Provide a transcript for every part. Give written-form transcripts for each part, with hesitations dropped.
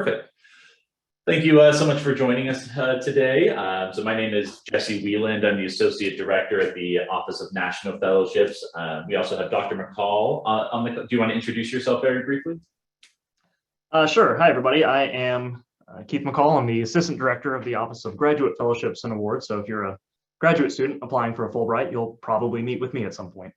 Perfect. Thank you so much for joining us today. So my name is Jesse Wieland. I'm the Associate Director at the Office of National Fellowships. We also have Dr. McCall on the. Do you want to introduce yourself very briefly? Sure. Hi, everybody. I am Keith McCall. I'm the Assistant Director of the Office of Graduate Fellowships and Awards. So if you're a graduate student applying for a Fulbright, you'll probably meet with me at some point.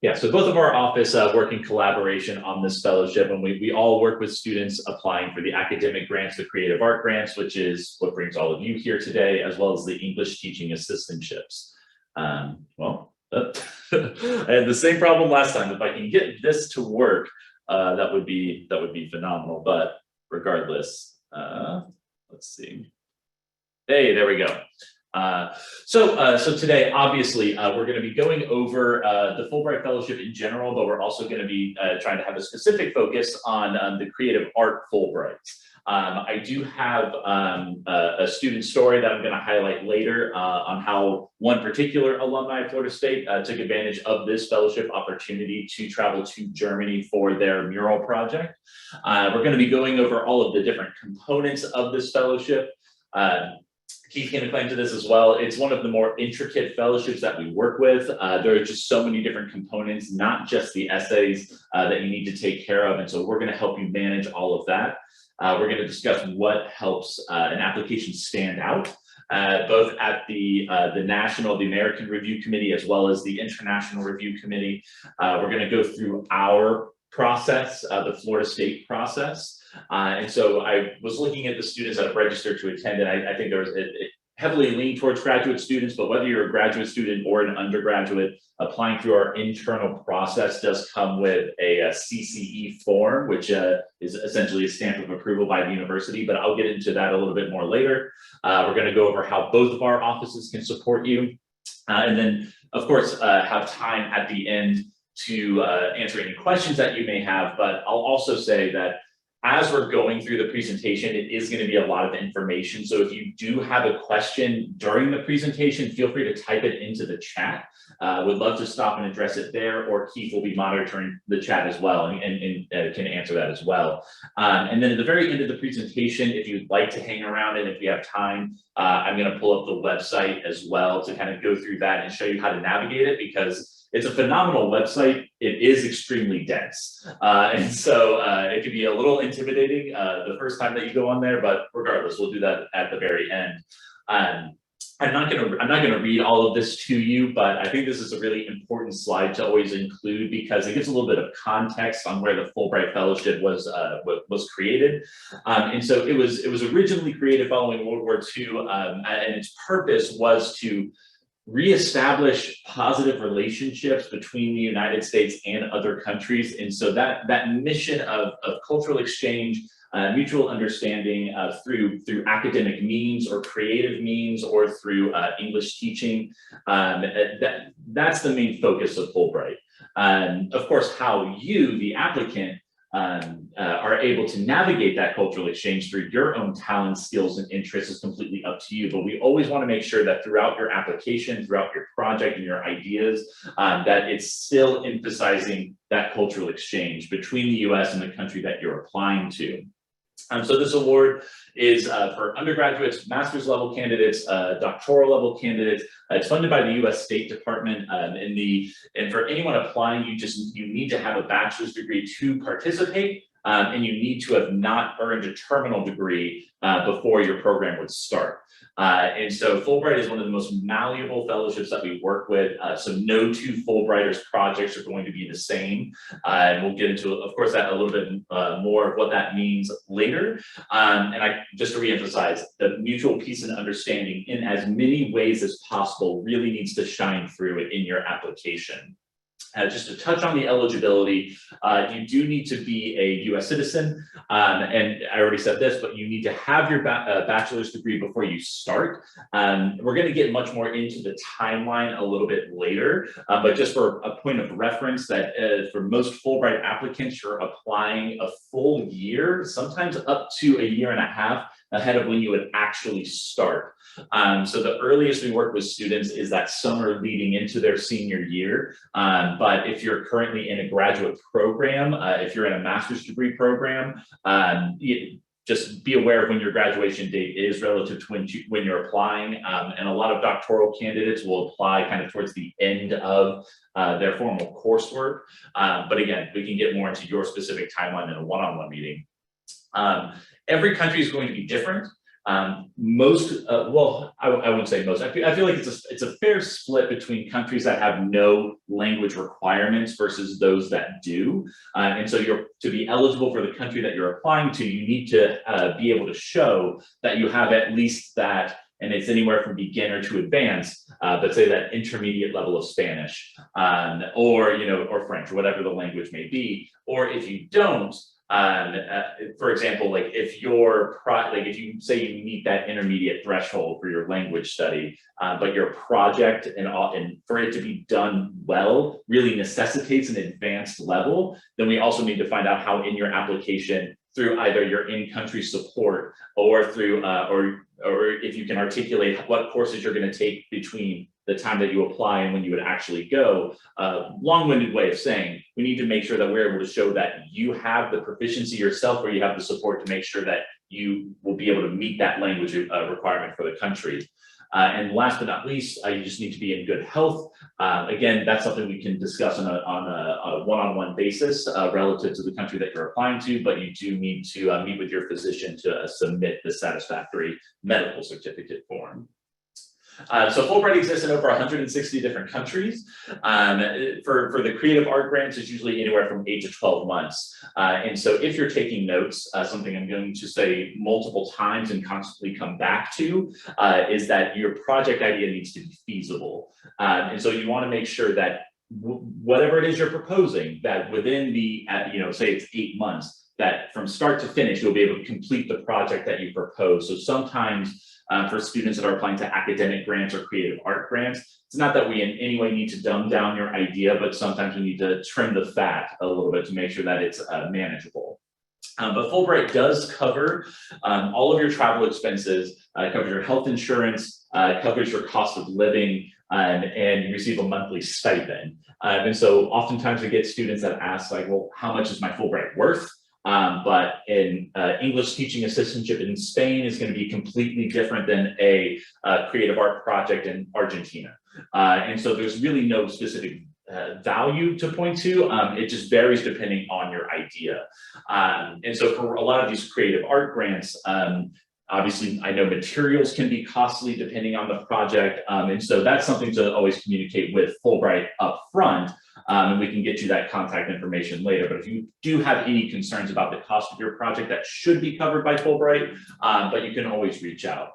Yeah, so both of our office work in collaboration on this fellowship, and we all work with students applying for the academic grants, the creative art grants, which is what brings all of you here today, as well as the English teaching assistantships. I had the same problem last time. If I can get this to work, that would be phenomenal. But regardless, let's see. Hey, there we go. So today, obviously, we're going to be going over the Fulbright Fellowship in general, but we're also going to be trying to have a specific focus on the creative art Fulbrights. I do have a student story that I'm going to highlight later on how one particular alumni of Florida State took advantage of this fellowship opportunity to travel to Germany for their mural project. We're going to be going over all of the different components of this fellowship. Keith can claim to this as well. It's one of the more intricate fellowships that we work with. There are just so many different components, not just the essays that you need to take care of. And so we're going to help you manage all of that. We're going to discuss what helps an application stand out, both at the American Review Committee, as well as the International Review Committee. We're going to go through our process, the Florida State process. And so I was looking at the students that have registered to attend, and I think there was it heavily leaned towards graduate students, but whether you're a graduate student or an undergraduate, applying through our internal process does come with a CCE form, which is essentially a stamp of approval by the university, but I'll get into that a little bit more later. We're going to go over how both of our offices can support you, and then, of course, have time at the end to answer any questions that you may have. But I'll also say that as we're going through the presentation, it is going to be a lot of information. So if you do have a question during the presentation, feel free to type it into the chat. Would love to stop and address it there, or Keith will be monitoring the chat as well and can answer that as well. And then at the very end of the presentation, if you'd like to hang around and if we have time, I'm going to pull up the website as well to kind of go through that and show you how to navigate it, because it's a phenomenal website. It is extremely dense. And so it can be a little intimidating the first time that you go on there, but regardless, we'll do that at the very end. I'm not gonna read all of this to you, but I think this is a really important slide to always include, because it gives a little bit of context on where the Fulbright Fellowship was created. And so it was originally created following World War II, and its purpose was to reestablish positive relationships between the United States and other countries. And so that mission of cultural exchange, mutual understanding through academic means or creative means or through English teaching, that's the main focus of Fulbright. Of course, how you, the applicant, are able to navigate that cultural exchange through your own talents, skills, and interests is completely up to you. But we always want to make sure that throughout your application, throughout your project and your ideas, that it's still emphasizing that cultural exchange between the US and the country that you're applying to. So this award is for undergraduates, master's level candidates, doctoral level candidates. It's funded by the U.S. State Department, and for anyone applying, you need to have a bachelor's degree to participate, and you need to have not earned a terminal degree before your program would start. And so Fulbright is one of the most malleable fellowships that we work with. So no two Fulbrighters projects are going to be the same. And we'll get into, of course, that a little bit more of what that means later. And just to reemphasize, the mutual peace and understanding in as many ways as possible really needs to shine through in your application. Just to touch on the eligibility, you do need to be a U.S. citizen, and I already said this, but you need to have your bachelor's degree before you start. We're going to get much more into the timeline a little bit later, but just for a point of reference, that for most Fulbright applicants, you're applying a full year, sometimes up to a year and a half, ahead of when you would actually start. So the earliest we work with students is that summer leading into their senior year. But if you're currently in a graduate program, if you're in a master's degree program, just be aware of when your graduation date is relative to when you're applying. And a lot of doctoral candidates will apply kind of towards the end of their formal coursework. But again, we can get more into your specific timeline in a one-on-one meeting. Every country is going to be different. Well, I wouldn't say most. I feel like it's a fair split between countries that have no language requirements versus those that do. And so to be eligible for the country that you're applying to, you need to be able to show that you have at least that, and it's anywhere from beginner to advanced, but say that intermediate level of Spanish, or French, or whatever the language may be. Or if you don't, for example, like if you say you meet that intermediate threshold for your language study, but your project and for it to be done well really necessitates an advanced level, then we also need to find out how in your application, through either your in-country support or through or if you can articulate what courses you're going to take between the time that you apply and when you would actually go. Long-winded way of saying, we need to make sure that we're able to show that you have the proficiency yourself, or you have the support to make sure that you will be able to meet that language requirement for the country. And last but not least, you just need to be in good health. Again, that's something we can discuss on a one-on-one basis relative to the country that you're applying to, but you do need to meet with your physician to submit the satisfactory medical certificate form. So Fulbright exists in over 160 different countries. For the creative art grants, it's usually anywhere from 8 to 12 months. And so if you're taking notes, something I'm going to say multiple times and constantly come back to is that your project idea needs to be feasible. And so you want to make sure that whatever it is you're proposing, that within the, say it's 8 months, that from start to finish, you'll be able to complete the project that you propose. So sometimes for students that are applying to academic grants or creative art grants, it's not that we in any way need to dumb down your idea, but sometimes we need to trim the fat a little bit to make sure that it's manageable. But Fulbright does cover all of your travel expenses, covers your health insurance, covers your cost of living, and you receive a monthly stipend. And so oftentimes we get students that ask like, well, how much is my Fulbright worth? But in English teaching assistantship in Spain is going to be completely different than a creative art project in Argentina. And so there's really no specific value to point to. It just varies depending on your idea. And so for a lot of these creative art grants, obviously, I know materials can be costly depending on the project. And so that's something to always communicate with Fulbright up front. And we can get you that contact information later. But if you do have any concerns about the cost of your project, that should be covered by Fulbright, but you can always reach out.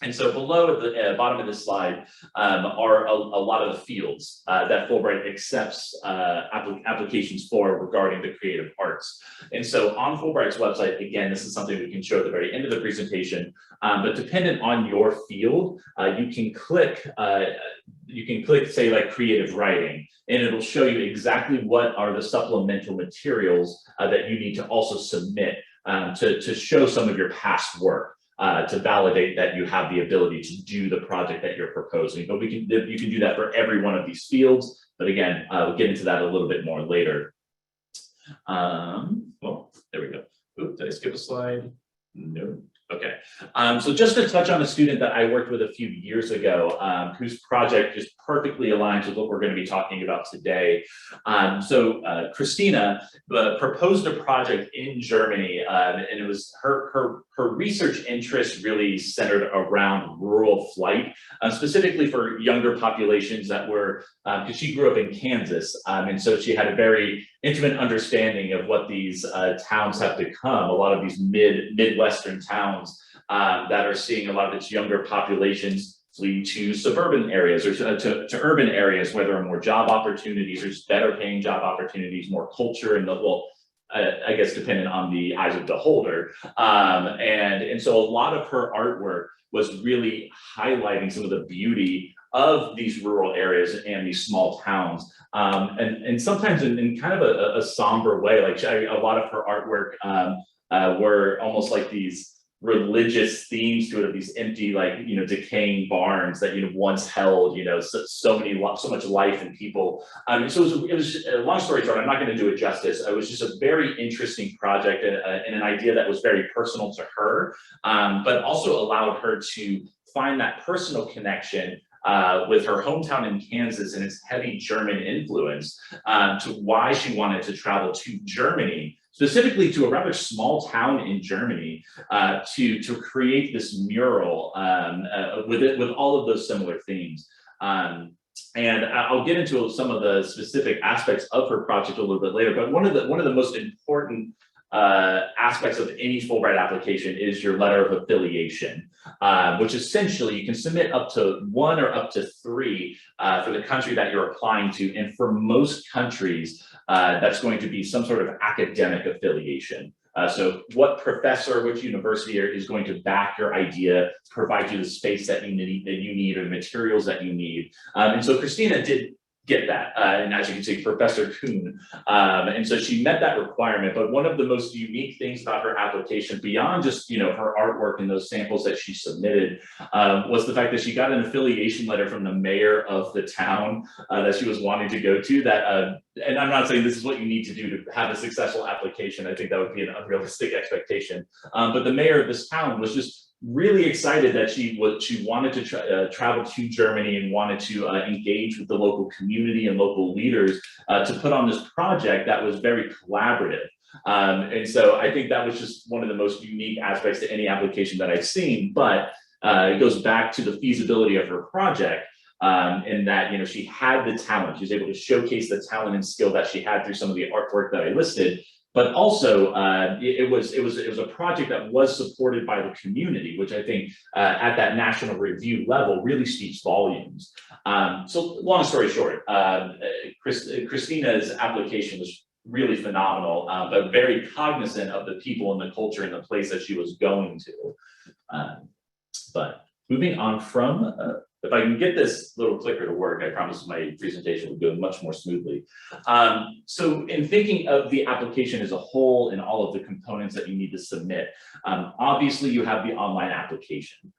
And so below at the bottom of this slide are a lot of the fields that Fulbright accepts applications for regarding the creative arts. And so on Fulbright's website, again, this is something we can show at the very end of the presentation, but dependent on your field, you can click, say like creative writing, and it'll show you exactly what are the supplemental materials that you need to also submit to show some of your past work. To validate that you have the ability to do the project that you're proposing. But you can do that for every one of these fields. But again, we'll get into that a little bit more later. Well, there we go. Oops, did I skip a slide? No. Okay. So just to touch on a student that I worked with a few years ago, whose project just perfectly aligns with what we're going to be talking about today. So Christina proposed a project in Germany, and it was her research interest really centered around rural flight, specifically for younger populations that were, because she grew up in Kansas, and so she had a very intimate understanding of what these towns have become. A lot of these Midwestern towns that are seeing a lot of its younger populations flee to suburban areas or to urban areas where there are more job opportunities, there's better paying job opportunities, more culture, and I guess dependent on the eyes of the beholder. And so a lot of her artwork was really highlighting some of the beauty of these rural areas and these small towns. And sometimes in kind of a somber way, like a lot of her artwork were almost like these religious themes to it, of these empty, like, you know, decaying barns that, you know, once held, you know, so much life and people. So it was long story short, I'm not going to do it justice. It was just a very interesting project and an idea that was very personal to her, but also allowed her to find that personal connection with her hometown in Kansas and its heavy German influence, to why she wanted to travel to Germany, specifically to a rather small town in Germany, to create this mural with all of those similar themes. And I'll get into some of the specific aspects of her project a little bit later, but one of the most important aspects of any Fulbright application is your letter of affiliation, which essentially you can submit up to 1 or up to 3 for the country that you're applying to. And for most countries, that's going to be some sort of academic affiliation. So what professor, which university is going to back your idea, provide you the space that you need or the materials that you need. And so Christina did get that, and as you can see, Professor Kuhn. And so she met that requirement, but one of the most unique things about her application, beyond just, you know, her artwork and those samples that she submitted, was the fact that she got an affiliation letter from the mayor of the town that she was wanting to go to. That, and I'm not saying this is what you need to do to have a successful application. I think that would be an unrealistic expectation. But the mayor of this town was just really excited that she wanted to travel to Germany and wanted to engage with the local community and local leaders to put on this project that was very collaborative. And so I think that was just one of the most unique aspects to any application that I've seen. But it goes back to the feasibility of her project, in that, you know, she had the talent. She was able to showcase the talent and skill that she had through some of the artwork that I listed. But also, it was a project that was supported by the community, which I think at that national review level really speaks volumes. So long story short, Christina's application was really phenomenal, but very cognizant of the people and the culture and the place that she was going to. But moving on from, if I can get this little clicker to work, I promise my presentation will go much more smoothly. So in thinking of the application as a whole and all of the components that you need to submit, obviously you have the online application.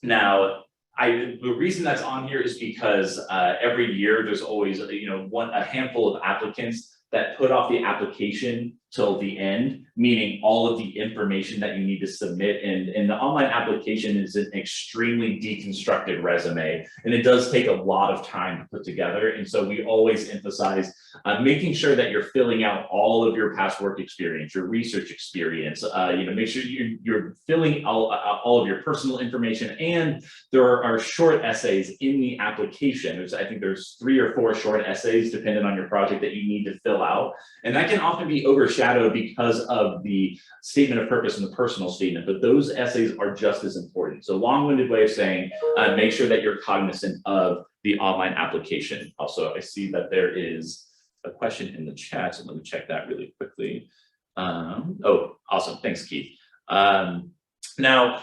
Now, the reason that's on here is because every year there's always, you know, a handful of applicants that put off the application till the end, meaning all of the information that you need to submit. And the online application is an extremely deconstructed resume, and it does take a lot of time to put together. And so we always emphasize making sure that you're filling out all of your past work experience, your research experience, you know, make sure you're filling all of your personal information. And there are short essays in the application. I think there's 3 or 4 short essays, depending on your project, that you need to fill out. And that can often be overshadowed because of the statement of purpose and the personal statement, but those essays are just as important. So long-winded way of saying, make sure that you're cognizant of the online application. Also, I see that there is a question in the chat, so let me check that really quickly. Oh, awesome, thanks, Keith. Now,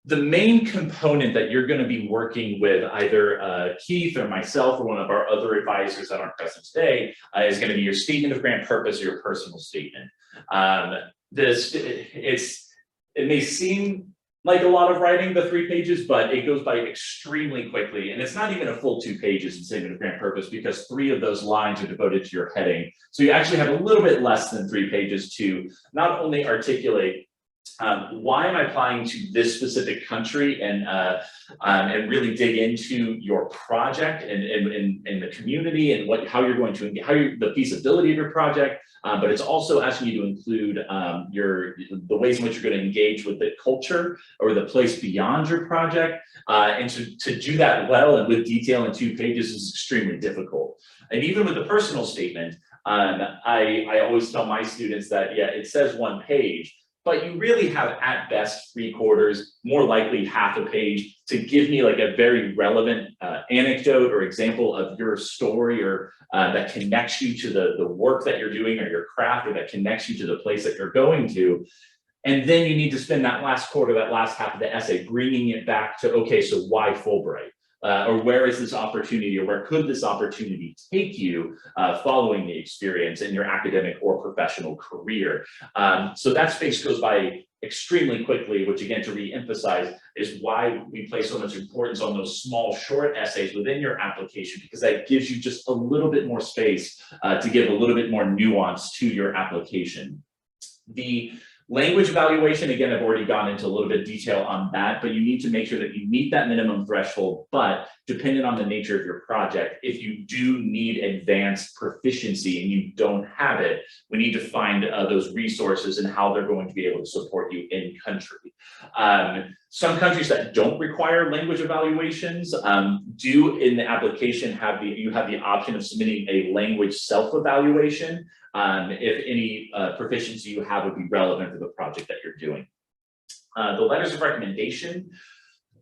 the main component that you're going to be working with either Keith or myself or one of our other advisors that aren't present today is going to be your statement of grant purpose or your personal statement. It may seem like a lot of writing, the 3 pages, but it goes by extremely quickly. And it's not even a full 2 pages in statement of grant purpose, because 3 of those lines are devoted to your heading. So you actually have a little bit less than 3 pages to not only articulate why am I applying to this specific country, and really dig into your project and the community and the feasibility of your project. But it's also asking you to include the ways in which you're going to engage with the culture or the place beyond your project. And to do that well and with detail in 2 pages is extremely difficult. And even with the personal statement, I always tell my students that, yeah, it says 1 page, but you really have at best 3/4, more likely half a page, to give me like a very relevant anecdote or example of your story, or that connects you to the work that you're doing or your craft, or that connects you to the place that you're going to. And then you need to spend that last quarter, that last half of the essay, bringing it back to, okay, so why Fulbright? Or where is this opportunity, or where could this opportunity take you following the experience in your academic or professional career? So that space goes by extremely quickly, which again, to re-emphasize, is why we place so much importance on those small, short essays within your application, because that gives you just a little bit more space to give a little bit more nuance to your application. The language evaluation, again, I've already gone into a little bit of detail on that, but you need to make sure that you meet that minimum threshold. But depending on the nature of your project, if you do need advanced proficiency and you don't have it, we need to find those resources and how they're going to be able to support you in country. Some countries that don't require language evaluations do in the application have you have the option of submitting a language self-evaluation if any proficiency you have would be relevant for the project that you're doing. The letters of recommendation,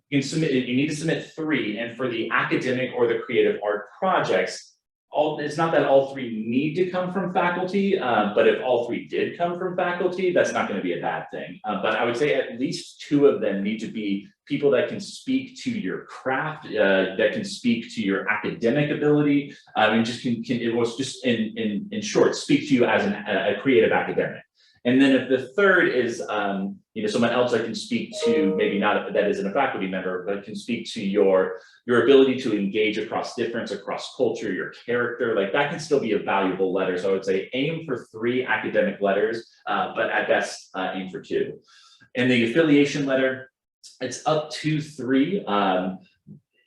you need to submit 3, and for the academic or the creative art projects, it's not that all 3 need to come from faculty, but if all 3 did come from faculty, that's not going to be a bad thing. But I would say at least 2 of them need to be people that can speak to your craft, that can speak to your academic ability, and just it was just in short, speak to you as a creative academic. And then if the third is, someone else that can speak to, maybe not that isn't a faculty member, but can speak to your ability to engage across difference, across culture, your character, like that can still be a valuable letter. So I would say aim for 3 academic letters, but at best aim for 2. And the affiliation letter, it's up to 3.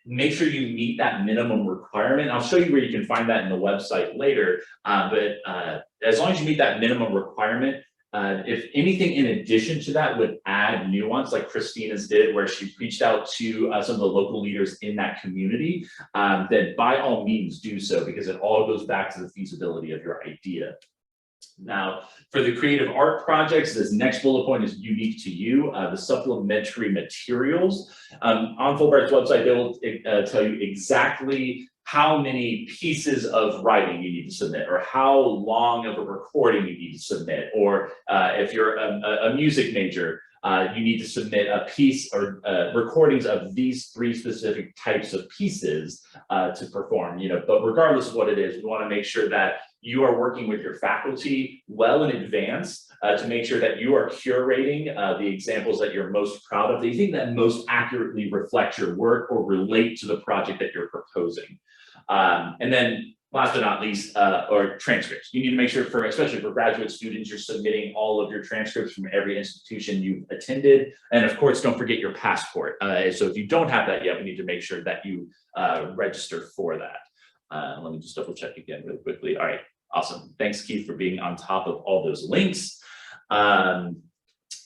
Make sure you meet that minimum requirement. I'll show you where you can find that in the website later, but as long as you meet that minimum requirement, if anything in addition to that would add nuance, like Christina's did, where she reached out to some of the local leaders in that community, then by all means do so, because it all goes back to the feasibility of your idea. Now, for the creative art projects, this next bullet point is unique to you, the supplementary materials. On Fulbright's website, they will tell you exactly how many pieces of writing you need to submit, or how long of a recording you need to submit, or if you're a music major, you need to submit a piece or recordings of these 3 specific types of pieces to perform. But regardless of what it is, we want to make sure that you are working with your faculty well in advance to make sure that you are curating the examples that you're most proud of, that you think that most accurately reflect your work or relate to the project that you're proposing. And then last but not least, or transcripts. You need to make sure especially for graduate students, you're submitting all of your transcripts from every institution you've attended. And of course, don't forget your passport. So if you don't have that yet, we need to make sure that you register for that. Let me just double check again really quickly. All right, awesome. Thanks, Keith, for being on top of all those links. So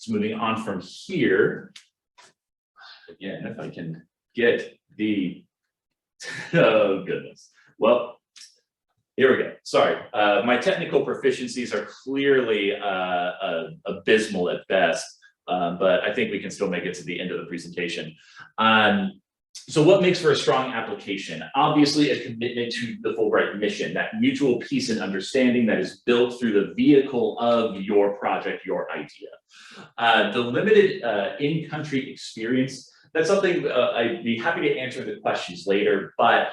moving on from here, again, if I can get the, oh goodness. Well, here we go. Sorry, my technical proficiencies are clearly abysmal at best, but I think we can still make it to the end of the presentation. So what makes for a strong application? Obviously, a commitment to the Fulbright mission, that mutual peace and understanding that is built through the vehicle of your project, your idea. The limited in-country experience, that's something I'd be happy to answer the questions later, but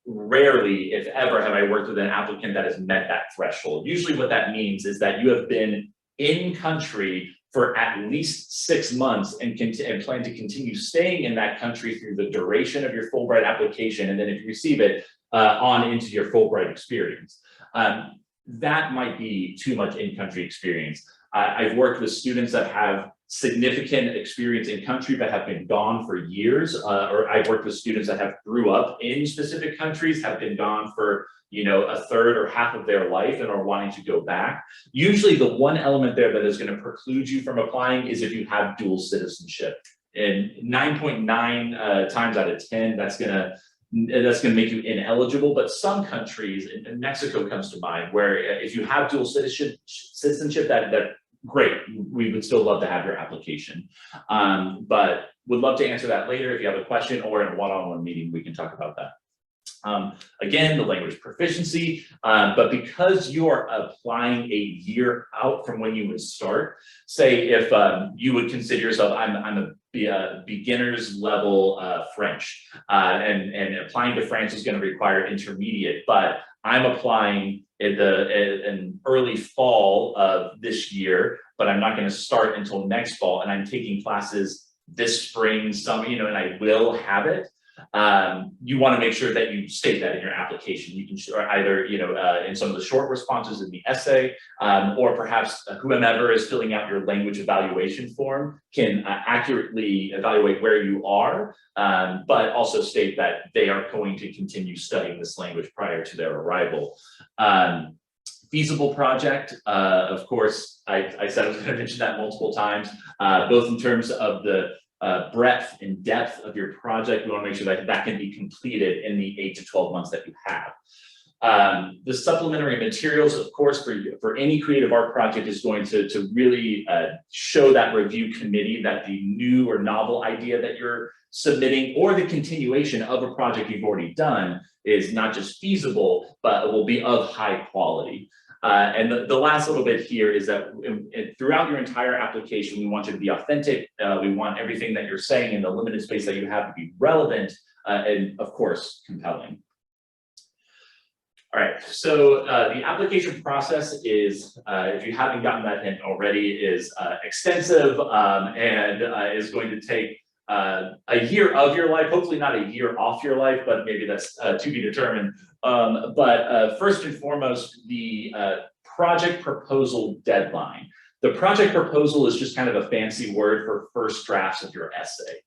rarely, if ever, have I worked with an applicant that has met that threshold. Usually what that means is that you have been in country for at least 6 months and plan to continue staying in that country through the duration of your Fulbright application. And then if you receive it, on into your Fulbright experience. That might be too much in-country experience. I've worked with students that have significant experience in country but have been gone for years, or I've worked with students that have grew up in specific countries, have been gone for a third or half of their life and are wanting to go back. Usually the one element there that is going to preclude you from applying is if you have dual citizenship. And 9.9 times out of 10, that's going to make you ineligible. But some countries, and Mexico comes to mind, where if you have dual citizenship, that great, we would still love to have your application. But would love to answer that later if you have a question, or in a one-on-one meeting, we can talk about that. Again, the language proficiency, but because you are applying a year out from when you would start, say if you would consider yourself, I'm a beginner's level French, and applying to France is going to require intermediate, but I'm applying in early fall of this year, but I'm not going to start until next fall, and I'm taking classes this spring, summer, you know, and I will have it. You want to make sure that you state that in your application. You can either, you know, in some of the short responses in the essay, or perhaps whomever is filling out your language evaluation form can accurately evaluate where you are, but also state that they are going to continue studying this language prior to their arrival. Feasible project, of course, I said I was going to mention that multiple times, both in terms of the breadth and depth of your project. We want to make sure that that can be completed in the 8 to 12 months that you have. The supplementary materials, of course, for any creative art project is going to really show that review committee that the new or novel idea that you're submitting or the continuation of a project you've already done is not just feasible, but will be of high quality. And the last little bit here is that throughout your entire application, we want you to be authentic. We want everything that you're saying in the limited space that you have to be relevant and, of course, compelling. All right, so the application process is, if you haven't gotten that hint already, is extensive and is going to take a year of your life, hopefully not a year off your life, but maybe that's to be determined. But first and foremost, the project proposal deadline. The project proposal is just kind of a fancy word for first drafts of your essay,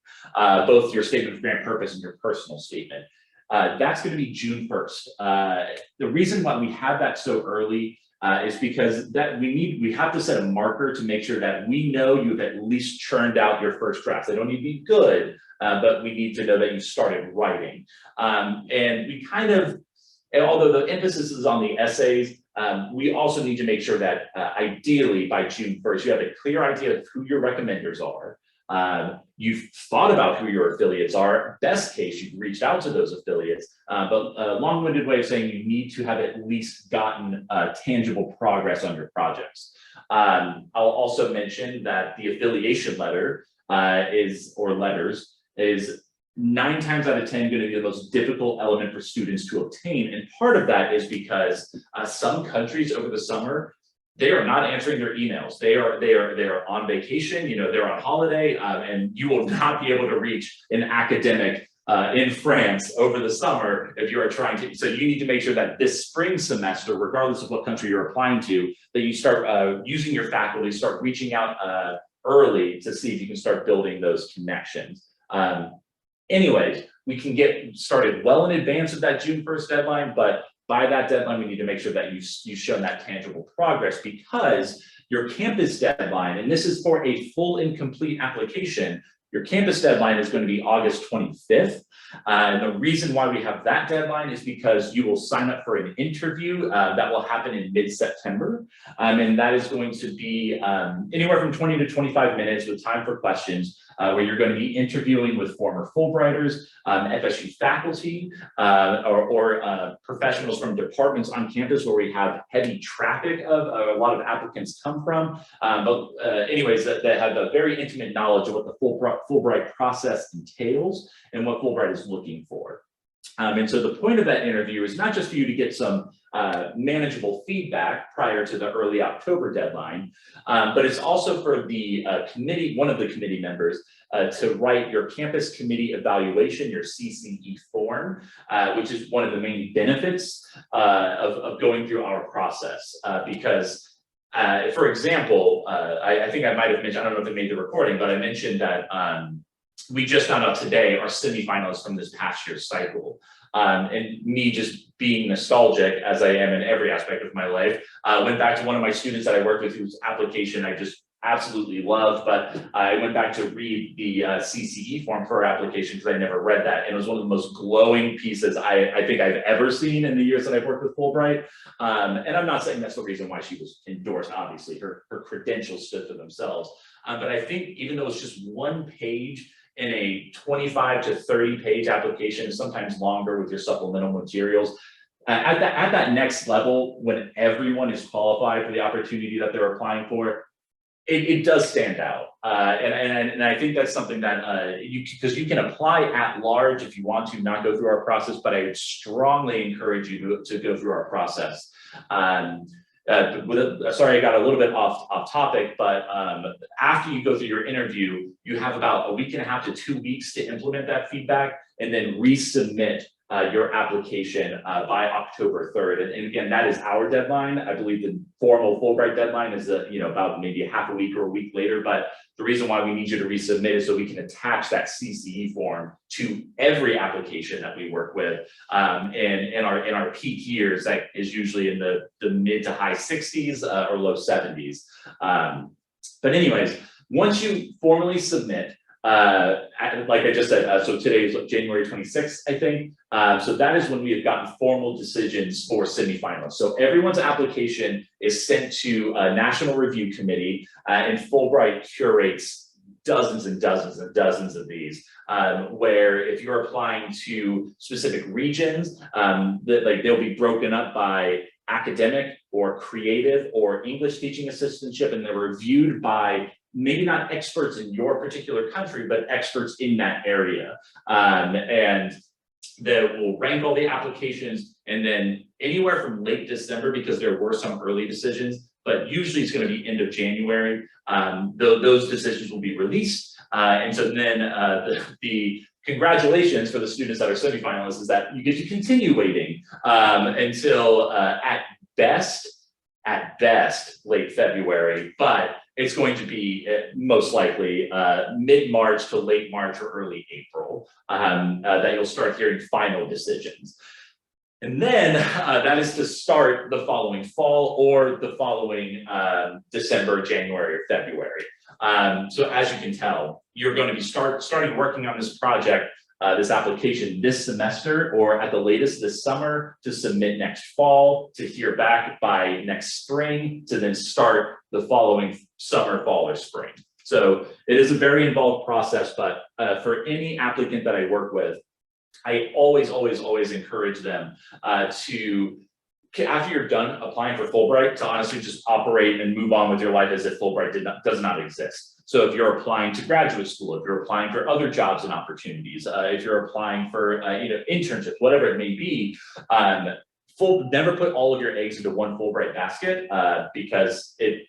both your statement of grant purpose and your personal statement. That's going to be June 1st. The reason why we have that so early is because that we have to set a marker to make sure that we know you've at least churned out your first drafts. They don't need to be good, but we need to know that you started writing. And we kind of, and although the emphasis is on the essays, we also need to make sure that ideally by June 1st, you have a clear idea of who your recommenders are. You've thought about who your affiliates are. Best case, you've reached out to those affiliates, but a long-winded way of saying you need to have at least gotten tangible progress on your projects. I'll also mention that the affiliation letter is 9 times out of 10 going to be the most difficult element for students to obtain. And part of that is because some countries over the summer, they are not answering their emails. They are on vacation, you know, they're on holiday, and you will not be able to reach an academic in France over the summer if you are trying to. So you need to make sure that this spring semester, regardless of what country you're applying to, that you start using your faculty, start reaching out early to see if you can start building those connections. Anyways, we can get started well in advance of that June 1st deadline, but by that deadline, we need to make sure that you've shown that tangible progress, because your campus deadline, and this is for a full and complete application, your campus deadline is going to be August 25th. And the reason why we have that deadline is because you will sign up for an interview that will happen in mid-September. And that is going to be anywhere from 20 to 25 minutes with time for questions, where you're going to be interviewing with former Fulbrighters, FSU faculty, or professionals from departments on campus where we have heavy traffic of a lot of applicants come from. Anyways, that have a very intimate knowledge of what the Fulbright process entails and what Fulbright is looking for. And so the point of that interview is not just for you to get some manageable feedback prior to the early October deadline, but it's also for the committee, one of the committee members, to write your campus committee evaluation, your CCE form, which is one of the main benefits of going through our process. Because, for example, I think I might have mentioned, I don't know if it made the recording, but I mentioned that we just found out today our semifinalists from this past year's cycle. And me just being nostalgic, as I am in every aspect of my life, went back to one of my students that I worked with whose application I just absolutely loved, but I went back to read the CCE form for her application because I never read that. And it was one of the most glowing pieces I think I've ever seen in the years that I've worked with Fulbright. And I'm not saying that's the reason why she was endorsed, obviously, her credentials stood for themselves. But I think even though it's just one page in a 25 to 30 page application, sometimes longer with your supplemental materials, at that next level, when everyone is qualified for the opportunity that they're applying for, it does stand out. And I think that's something that because you can apply at large if you want to not go through our process, but I would strongly encourage you to go through our process. sorry, I got a little bit off topic, but after you go through your interview, you have about a week and a half to 2 weeks to implement that feedback and then resubmit your application by October 3rd. And again, that is our deadline. I believe the formal Fulbright deadline is about maybe a half a week or a week later. But the reason why we need you to resubmit is so we can attach that CCE form to every application that we work with. And in our peak years, that is usually in the mid to high 60s or low 70s. But anyways, once you formally submit, like I just said, so today is January 26th, I think. So that is when we have gotten formal decisions for semifinalists. So everyone's application is sent to a national review committee, and Fulbright curates dozens and dozens and dozens of these, where if you're applying to specific regions, they'll be broken up by academic or creative or English teaching assistantship, and they're reviewed by maybe not experts in your particular country, but experts in that area. And that will rank all the applications, and then anywhere from late December, because there were some early decisions, but usually it's going to be end of January, those decisions will be released. And so then the congratulations for the students that are semifinalists is that you get to continue waiting until at best, late February, but it's going to be most likely mid-March to late March or early April that you'll start hearing final decisions. And then that is to start the following fall or the following December, January, or February. So as you can tell, you're going to be starting working on this project, this application this semester, or at the latest this summer, to submit next fall, to hear back by next spring, to then start the following summer, fall, or spring. So it is a very involved process, but for any applicant that I work with, I always encourage them to, after you're done applying for Fulbright, to honestly just operate and move on with your life as if Fulbright does not exist. So if you're applying to graduate school, if you're applying for other jobs and opportunities, if you're applying for internships, whatever it may be, never put all of your eggs into one Fulbright basket, because it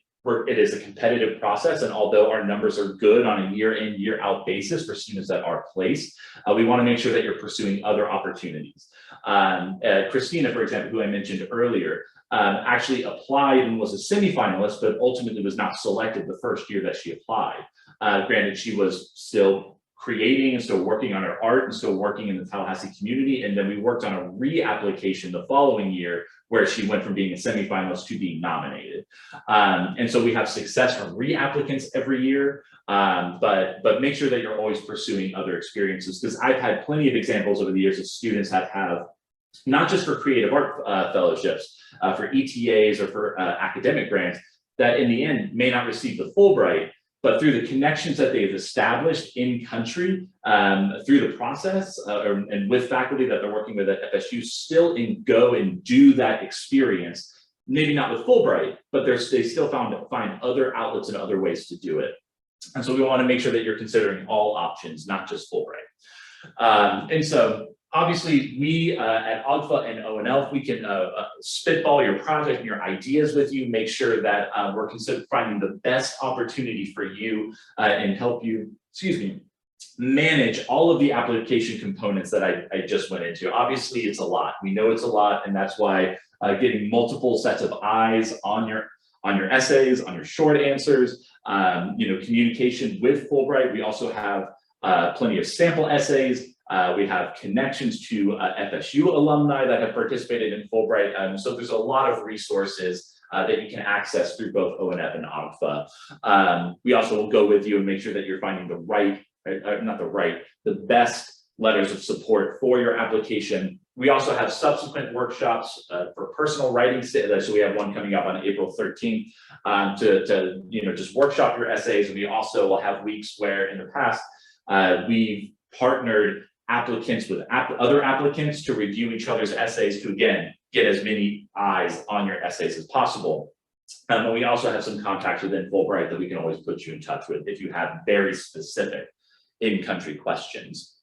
is a competitive process. And although our numbers are good on a year in, year out basis for students that are placed, we want to make sure that you're pursuing other opportunities. Christina, for example, who I mentioned earlier, actually applied and was a semifinalist, but ultimately was not selected the first year that she applied. Granted, she was still creating and still working on her art and still working in the Tallahassee community. And then we worked on a reapplication the following year, where she went from being a semifinalist to being nominated. And so we have success from reapplicants every year, but make sure that you're always pursuing other experiences, because I've had plenty of examples over the years of students that have, not just for creative art fellowships, for ETAs or for academic grants, that in the end may not receive the Fulbright, but through the connections that they've established in country, through the process, and with faculty that they're working with at FSU, still go and do that experience, maybe not with Fulbright, but they still find other outlets and other ways to do it. And so we want to make sure that you're considering all options, not just Fulbright. And so obviously we at OGFA and ONL, we can spitball your project and your ideas with you, make sure that we're finding the best opportunity for you and help you, manage all of the application components that I just went into. Obviously it's a lot, we know it's a lot, and that's why getting multiple sets of eyes on your essays, on your short answers, communication with Fulbright. We also have plenty of sample essays. We have connections to FSU alumni that have participated in Fulbright. So there's a lot of resources that you can access through both ONF and OGFA. We also will go with you and make sure that you're finding the best letters of support for your application. We also have subsequent workshops for personal writing. So we have one coming up on April 13th to just workshop your essays. And we also will have weeks where in the past we've partnered applicants with other applicants to review each other's essays to, again, get as many eyes on your essays as possible. And we also have some contacts within Fulbright that we can always put you in touch with if you have very specific in-country questions.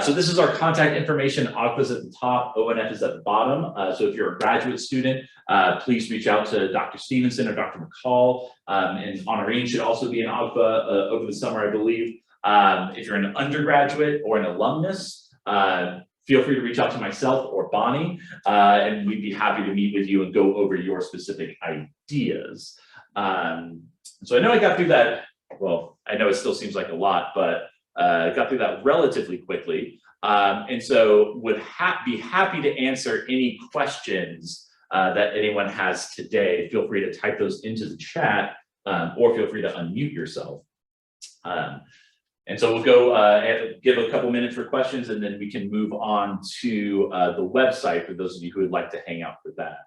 So this is our contact information. AGFA is at the top, ONF is at the bottom. So if you're a graduate student, please reach out to Dr. Stevenson or Dr. McCall. And honorine should also be an AGFA over the summer, I believe. If you're an undergraduate or an alumnus, feel free to reach out to myself or Bonnie, and we'd be happy to meet with you and go over your specific ideas. So I know I got through that. Well, I know it still seems like a lot, but got through that relatively quickly. And so would be happy to answer any questions that anyone has today. Feel free to type those into the chat, or feel free to unmute yourself. And so we'll go and give a couple minutes for questions, and then we can move on to the website for those of you who would like to hang out for that.